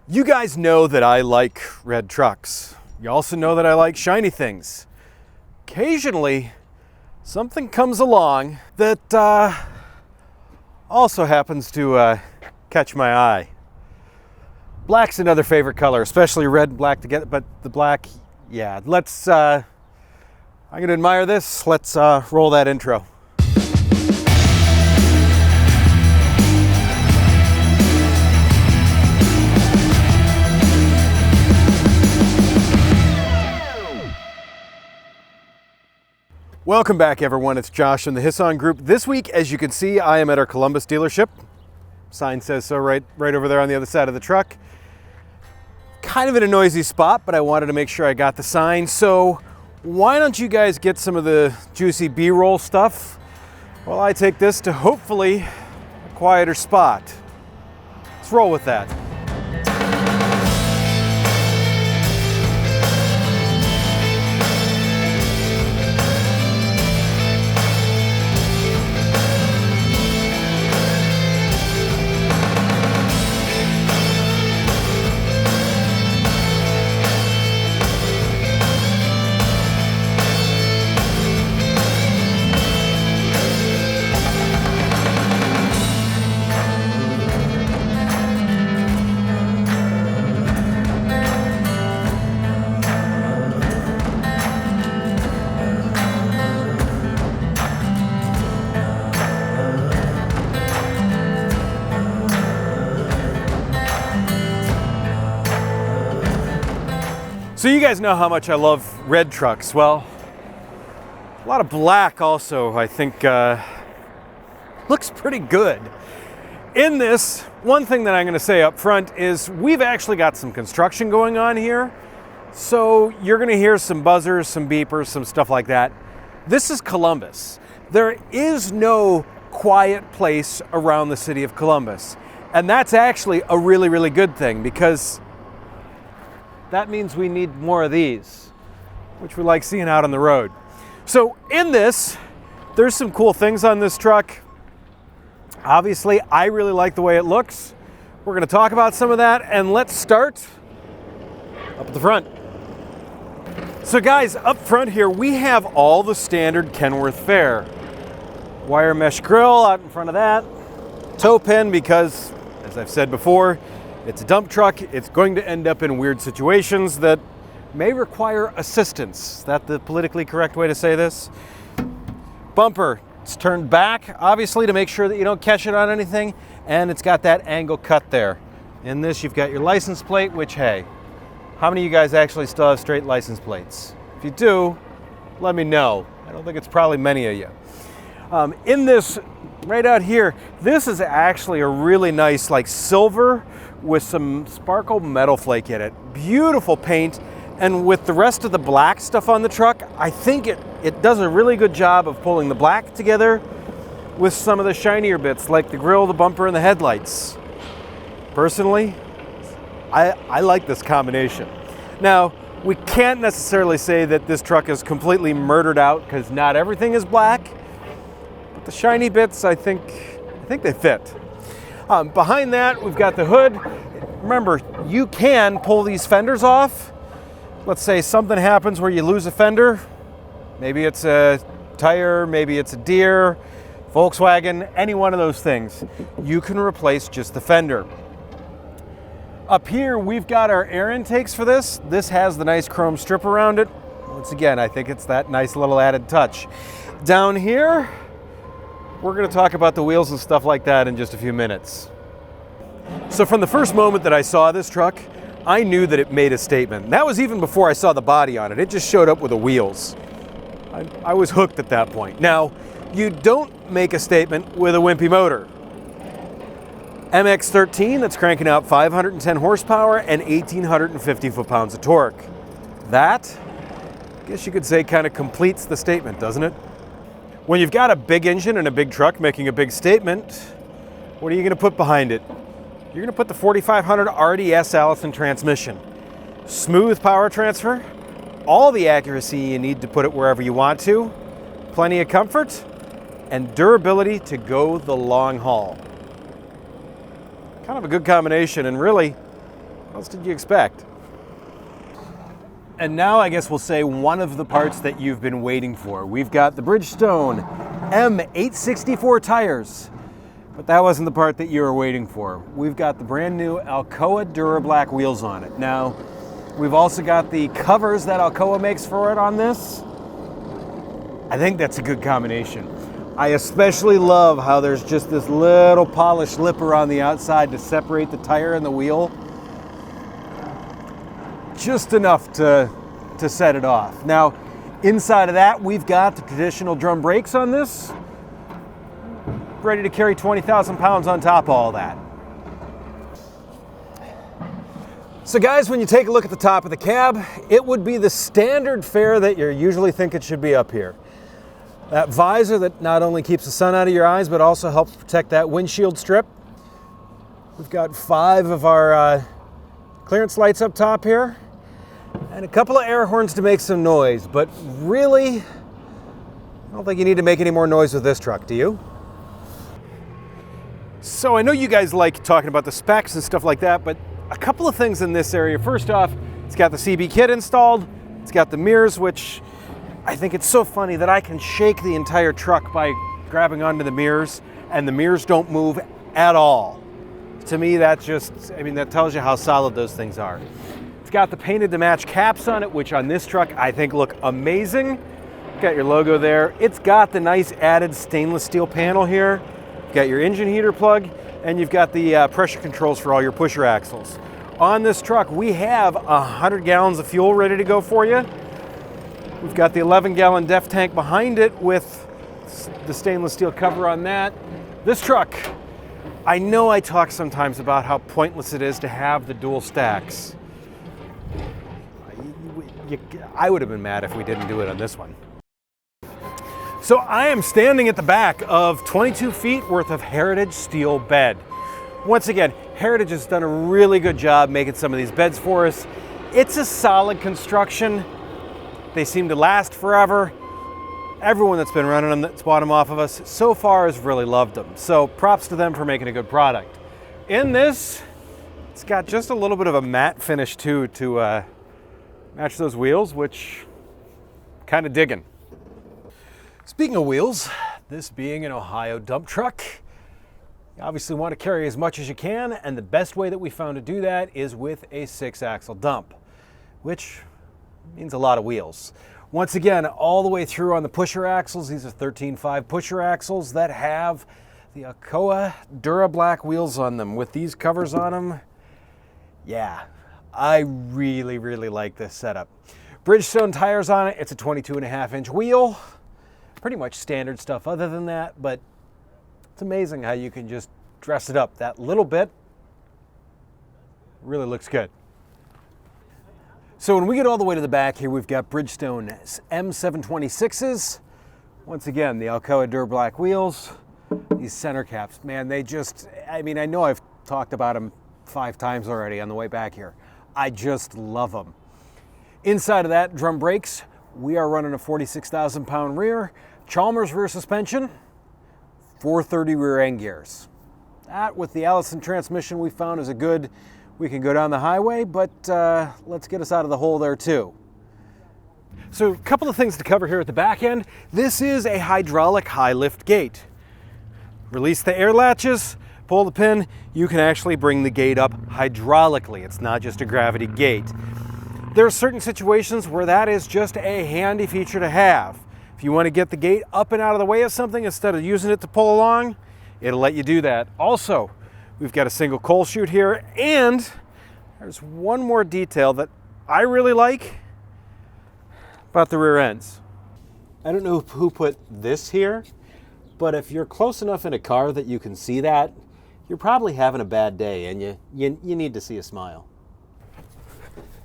You guys know that I like red trucks. You also know that I like shiny things. Occasionally, something comes along that also happens to catch my eye. Black's another favorite color, especially red and black together, but the black, yeah. I'm gonna admire this. Let's roll that intro. Welcome back, everyone. It's Josh from the Hisson Group. This week, as you can see, I am at our Columbus dealership. Sign says so right over there on the other side of the truck. Kind of in a noisy spot, but I wanted to make sure I got the sign. So why don't you guys get some of the juicy B-roll stuff while I take this to hopefully a quieter spot. Let's roll with that. So you guys know how much I love red trucks. Well, a lot of black also, I think, looks pretty good. In this, one thing that I'm going to say up front is we've actually got some construction going on here. So you're going to hear some buzzers, some beepers, some stuff like that. This is Columbus. There is no quiet place around the city of Columbus. And that's actually a really, really good thing, because that means we need more of these, which we like seeing out on the road. So in this, there's some cool things on this truck. Obviously, I really like the way it looks. We're gonna talk about some of that, and let's start up at the front. So guys, up front here, we have all the standard Kenworth fare. Wire mesh grille out in front of that. Tow pin, because, as I've said before, it's a dump truck. It's going to end up in weird situations that may require assistance. Is that the politically correct way to say this? Bumper, it's turned back, obviously, to make sure that you don't catch it on anything, and it's got that angle cut there. In this, you've got your license plate, which, hey, how many of you guys actually still have straight license plates? If you do, let me know. I don't think it's probably many of you. In this, right out here, this is actually a really nice, like, silver with some sparkle metal flake in it. Beautiful paint, and with the rest of the black stuff on the truck, I think it does a really good job of pulling the black together with some of the shinier bits, like the grille, the bumper, and the headlights. Personally, I like this combination. Now, we can't necessarily say that this truck is completely murdered out, because not everything is black, but the shiny bits, I think they fit. Behind that, we've got the hood. Remember, you can pull these fenders off. Let's say something happens where you lose a fender. Maybe it's a tire, maybe it's a Deere, Volkswagen, any one of those things. You can replace just the fender. Up here, we've got our air intakes for this. This has the nice chrome strip around it. Once again, I think it's that nice little added touch. Down here, we're going to talk about the wheels and stuff like that in just a few minutes. So from the first moment that I saw this truck, I knew that it made a statement. That was even before I saw the body on it. It just showed up with the wheels. I was hooked at that point. Now, you don't make a statement with a wimpy motor. MX-13 that's cranking out 510 horsepower and 1,850 foot-pounds of torque. That, I guess you could say, kind of completes the statement, doesn't it? When you've got a big engine and a big truck making a big statement, what are you going to put behind it? You're going to put the 4500 RDS Allison transmission. Smooth power transfer, all the accuracy you need to put it wherever you want to, plenty of comfort, and durability to go the long haul. Kind of a good combination, and really, else did you expect? And now I guess we'll say one of the parts that you've been waiting for. We've got the Bridgestone M864 tires, but that wasn't the part that you were waiting for. We've got the brand new Alcoa DuraBlack wheels on it. Now, we've also got the covers that Alcoa makes for it on this. I think that's a good combination. I especially love how there's just this little polished lipper on the outside to separate the tire and the wheel. Just enough to set it off. Now, inside of that, we've got the traditional drum brakes on this, ready to carry 20,000 pounds on top of all that. So guys, when you take a look at the top of the cab, it would be the standard fare that you usually think it should be up here. That visor that not only keeps the sun out of your eyes, but also helps protect that windshield strip. We've got 5 of our clearance lights up top here, and a couple of air horns to make some noise, but really, I don't think you need to make any more noise with this truck, do you? So I know you guys like talking about the specs and stuff like that, but a couple of things in this area. First off, it's got the CB kit installed, it's got the mirrors, which I think it's so funny that I can shake the entire truck by grabbing onto the mirrors, and the mirrors don't move at all. To me, that tells you how solid those things are. It's got the painted to match caps on it, which on this truck I think look amazing. Got your logo there. It's got the nice added stainless steel panel here. You've got your engine heater plug, and you've got the pressure controls for all your pusher axles. On this truck, we have 100 gallons of fuel ready to go for you. We've got the 11-gallon DEF tank behind it with the stainless steel cover on that. This truck, I know I talk sometimes about how pointless it is to have the dual stacks. I would have been mad if we didn't do it on this one. So I am standing at the back of 22 feet worth of Heritage steel bed. Once again, Heritage has done a really good job making some of these beds for us. It's a solid construction. They seem to last forever. Everyone that's been running them that's bought them off of us so far has really loved them. So props to them for making a good product. In this, it's got just a little bit of a matte finish too to match those wheels, which kind of digging. Speaking of wheels, this being an Ohio dump truck, you obviously want to carry as much as you can, and the best way that we found to do that is with a 6-axle dump, which means a lot of wheels. Once again, all the way through on the pusher axles, these are 13.5 pusher axles that have the Alcoa DuraBlack wheels on them with these covers on them. Yeah, I really, really like this setup. Bridgestone tires on it. It's a 22.5-inch wheel. Pretty much standard stuff other than that, but it's amazing how you can just dress it up that little bit. Really looks good. So when we get all the way to the back here, we've got Bridgestone M726s. Once again, the Alcoa DuraBlack wheels. These center caps, man, they just, I know I've talked about them 5 times already on the way back here. I just love them. Inside of that, drum brakes. We are running a 46,000 pound rear, Chalmers rear suspension, 430 rear end gears. That with the Allison transmission we found is we can go down the highway, but let's get us out of the hole there too. So a couple of things to cover here at the back end. This is a hydraulic high lift gate. Release the air latches, pull the pin, you can actually bring the gate up hydraulically. It's not just a gravity gate. There are certain situations where that is just a handy feature to have. If you want to get the gate up and out of the way of something instead of using it to pull along, it'll let you do that. Also, we've got a single coal chute here, and there's one more detail that I really like about the rear ends. I don't know who put this here, but if you're close enough in a car that you can see that, you're probably having a bad day and you need to see a smile.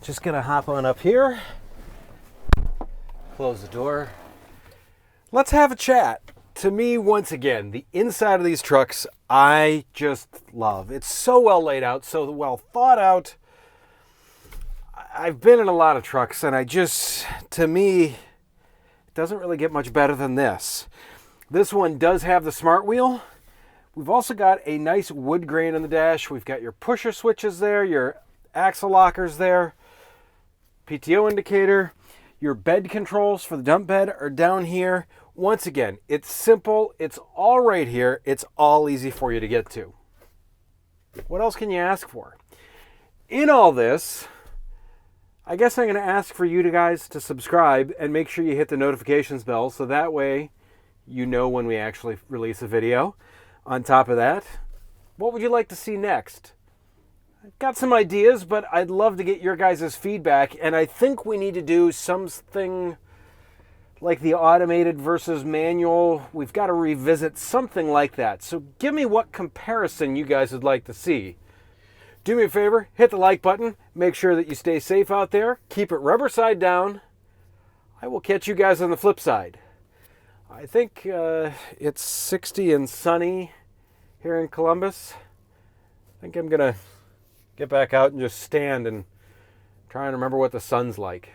Just gonna hop on up here, close the door. Let's have a chat. To me, once again, the inside of these trucks, I just love. It's so well laid out, so well thought out. I've been in a lot of trucks, and to me, it doesn't really get much better than this. This one does have the smart wheel. We've also got a nice wood grain on the dash. We've got your pusher switches there, your axle lockers there, PTO indicator. Your bed controls for the dump bed are down here. Once again, it's simple. It's all right here. It's all easy for you to get to. What else can you ask for? In all this, I guess I'm going to ask for you guys to subscribe and make sure you hit the notifications bell so that way you know when we actually release a video. On top of that, what would you like to see next? I've got some ideas, but I'd love to get your guys' feedback, and I think we need to do something like the automated versus manual. We've got to revisit something like that. So give me what comparison you guys would like to see. Do me a favor, hit the like button. Make sure that you stay safe out there. Keep it rubber side down. I will catch you guys on the flip side. I think it's 60 and sunny here in Columbus. I think I'm going to get back out and just stand and try and remember what the sun's like.